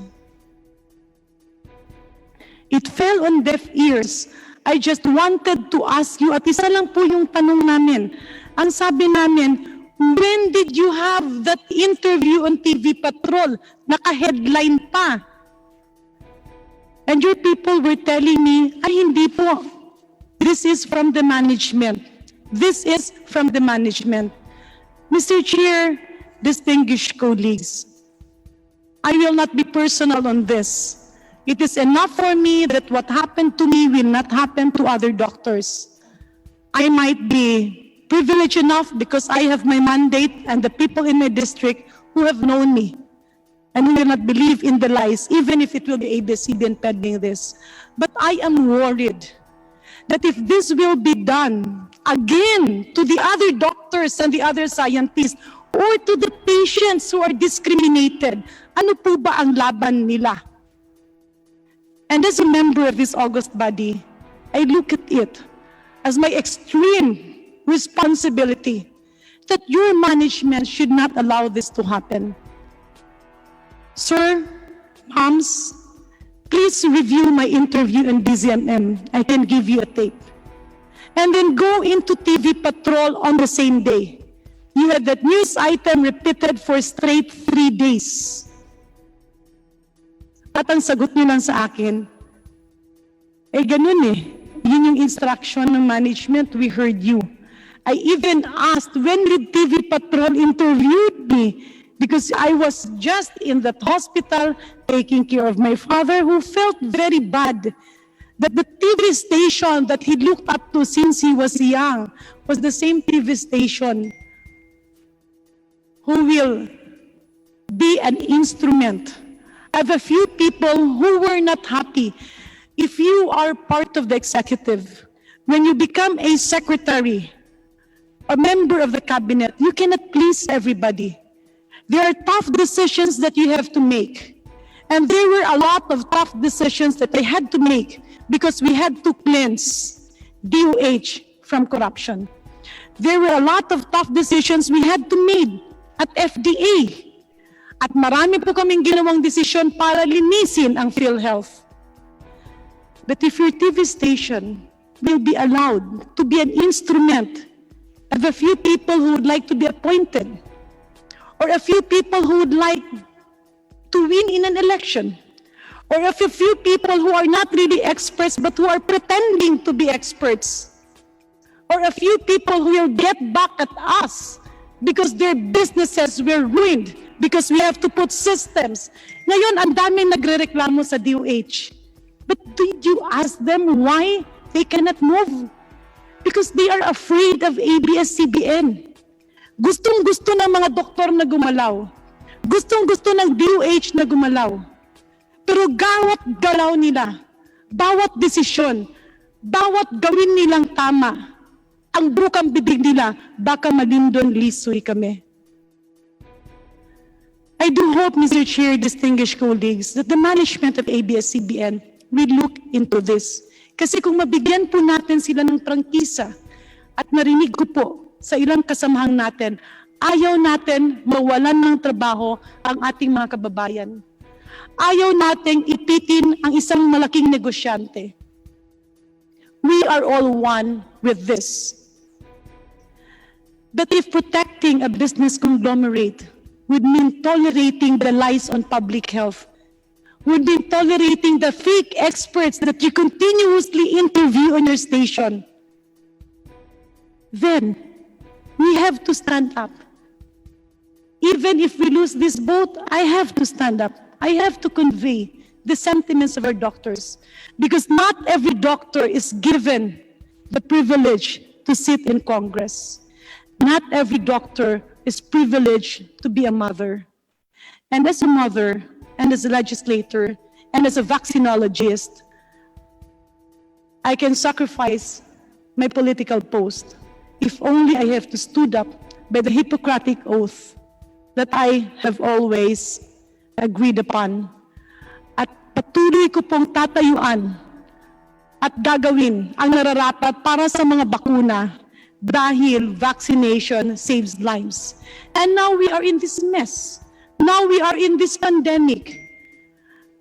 It fell on deaf ears. I just wanted to ask you, at isa lang po yung tanong namin. Ang sabi namin, when did you have that interview on TV Patrol? Naka-headline pa. And your people were telling me, ay hindi po. This is from the management. This is from the management. Mr. Chair, distinguished colleagues, I will not be personal on this. It is enough for me that what happened to me will not happen to other doctors. I might be privileged enough because I have my mandate and the people in my district who have known me and who will not believe in the lies, even if it will be ABS-CBN pending this. But I am worried that if this will be done again to the other doctors and the other scientists or to the patients who are discriminated, ano po ba ang laban nila? And as a member of this august body, I look at it as my extreme responsibility that your management should not allow this to happen. Sir, moms, please review my interview in DZMM. I can give you a tape. And then go into TV Patrol on the same day. You had that news item repeated for straight 3 days. At ang sagot niyo lang sa akin, ganun eh. Yun yung instruction ng management, we heard you. I even asked, when did TV Patrol interviewed me? Because I was just in that hospital taking care of my father who felt very bad that the TV station that he looked up to since he was young was the same TV station who will be an instrument. I have a few people who were not happy. If you are part of the executive, when you become a secretary, a member of the cabinet, you cannot please everybody. There are tough decisions that you have to make. And there were a lot of tough decisions that I had to make because we had to cleanse DOH from corruption. There were a lot of tough decisions we had to make at FDA. At marami po kaming ginawang desisyon para linisin ang PhilHealth. But if your TV station will be allowed to be an instrument of a few people who would like to be appointed, or a few people who would like to win in an election, or a few people who are not really experts but who are pretending to be experts, or a few people who will get back at us because their businesses were ruined because we have to put systems. Ngayon, ang daming nagrereklamo sa DOH. But did you ask them why they cannot move? Because they are afraid of ABS-CBN. Gustong-gusto ng mga doktor na gumalaw. Gustong-gusto ng DOH na gumalaw. Pero bawat galaw nila, bawat desisyon, bawat gawin nilang tama, ang bukang bibig nila, baka malindon lisoy kami. I do hope, Mr. Chair, distinguished colleagues, that the management of ABS-CBN will look into this. Kasi kung mabigyan po natin sila ng prangkisa, at narinig ko po sa ilang kasamahang natin, ayaw natin mawalan ng trabaho ang ating mga kababayan. Ayaw nating ipitin ang isang malaking negosyante. We are all one with this. But if protecting a business conglomerate would mean tolerating the lies on public health, would mean tolerating the fake experts that you continuously interview on your station, then we have to stand up. Even if we lose this vote, I have to stand up. I have to convey the sentiments of our doctors, because not every doctor is given the privilege to sit in Congress. Not every doctor is privileged to be a mother. And as a mother, and as a legislator, and as a vaccinologist, I can sacrifice my political post if only I have to stood up by the Hippocratic oath that I have always agreed upon. At patuloy ko pong tatayuan at gagawin ang nararapat para sa mga bakuna dahil vaccination saves lives. And now we are in this mess. Now we are in this pandemic.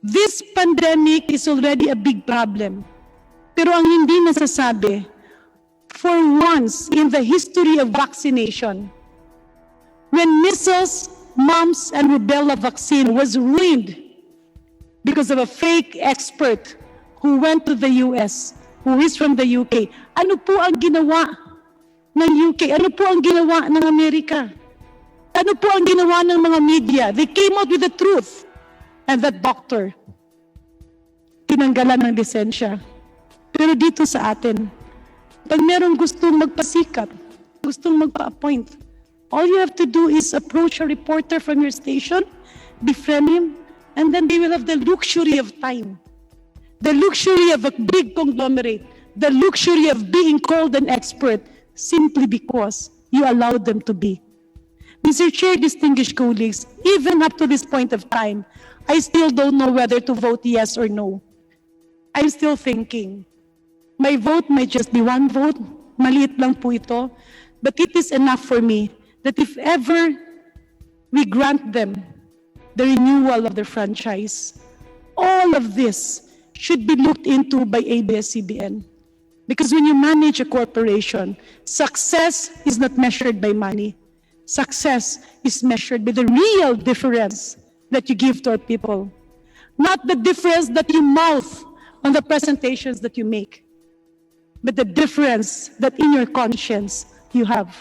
This pandemic is already a big problem. Pero ang hindi nasasabi, for once in the history of vaccination, when measles, mumps, and rubella vaccine was ruined because of a fake expert who went to the US, who is from the UK, ano po ang ginawa ng UK? Ano po ang ginawa ng Amerika? Ano po ang ginawa ng mga media? They came out with the truth. And that doctor, tinanggalan ng lisensya. Pero dito sa atin, pag merong gustong magpasikat, gustong magpa-appoint, all you have to do is approach a reporter from your station, befriend him, and then they will have the luxury of time, the luxury of a big conglomerate, the luxury of being called an expert simply because you allowed them to be. Mr. Chair, distinguished colleagues, even up to this point of time, I still don't know whether to vote yes or no. I'm still thinking. My vote might just be one vote. Maliit lang po ito. But it is enough for me that if ever we grant them the renewal of their franchise, all of this should be looked into by ABS-CBN. Because when you manage a corporation, success is not measured by money. Success is measured by the real difference that you give to our people. Not the difference that you mouth on the presentations that you make, but the difference that in your conscience you have.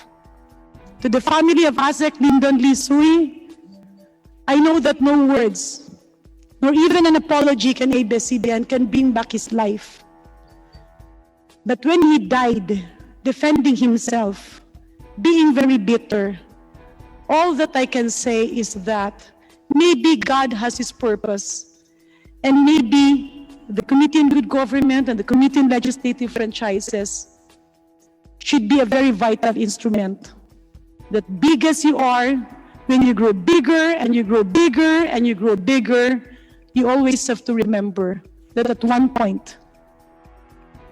To the family of Asek Lyndon Lee Sui, I know that no words, nor even an apology can ABS-CBN can bring back his life. But when he died, defending himself, being very bitter, all that I can say is that maybe God has his purpose, and maybe the Committee on Good Government and the Committee on Legislative Franchises should be a very vital instrument. That big as you are, when you grow bigger and you grow bigger and you grow bigger, you always have to remember that at one point,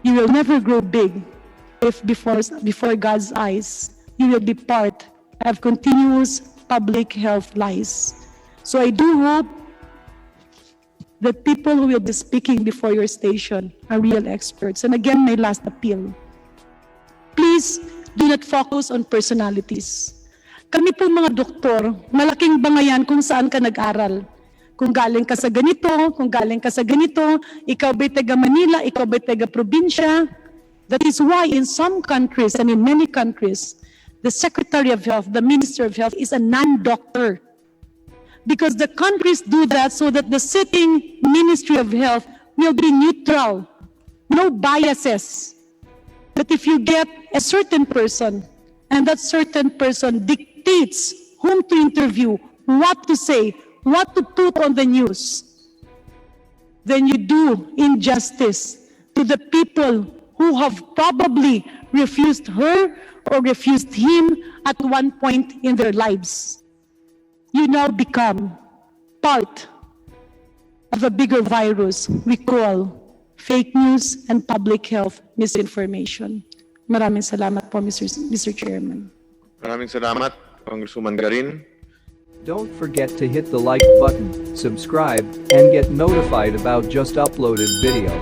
you will never grow big if before God's eyes, you will be part of continuous public health lies. So I do hope that people who will be speaking before your station are real experts. And again, my last appeal. Please do not focus on personalities. Kami po mga doktor, malaking bangayan kung saan ka nag-aral. Kung galing ka sa ganito, kung galing ka sa ganito, ikaw ba'y taga Manila, ikaw ba'y taga probinsya. That is why in some countries and in many countries, the Secretary of Health, the Minister of Health is a non-doctor. Because the countries do that so that the sitting Ministry of Health will be neutral, no biases. But if you get a certain person, and that certain person dictates whom to interview, what to say, what to put on the news, then you do injustice to the people who have probably refused her or refused him at one point in their lives. You now become part of a bigger virus we call fake news and public health misinformation. Maraming salamat po, Mr. Chairman. Maraming salamat, Congresswoman Garin. Don't forget to hit the like button, subscribe, and get notified about just uploaded video.